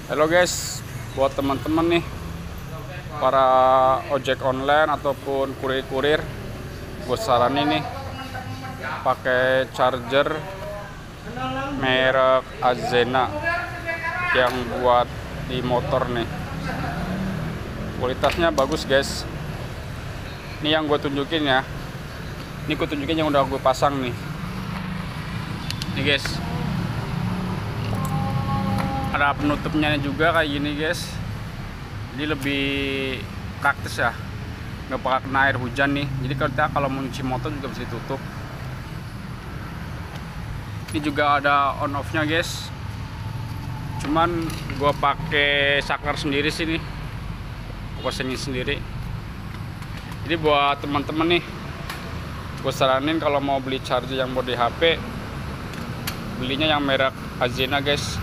Halo guys, buat teman-teman nih, para ojek online ataupun kurir-kurir, gue saranin nih pakai charger merek Azena yang buat di motor nih. Kualitasnya bagus guys. Ini yang gue tunjukin ya. Ini gue tunjukin yang udah gue pasang nih. Nih guys. Ada penutupnya juga kayak gini guys, jadi lebih praktis ya, nggak bakal kena air hujan nih. Jadi kalau mau nyuci motor juga bisa ditutup. Ini juga ada on off nya guys, cuman gua pakai saklar sendiri sini, posingin sendiri. Jadi buat teman-teman nih, gue saranin kalau mau beli charger yang buat di HP, belinya yang merek Azena guys.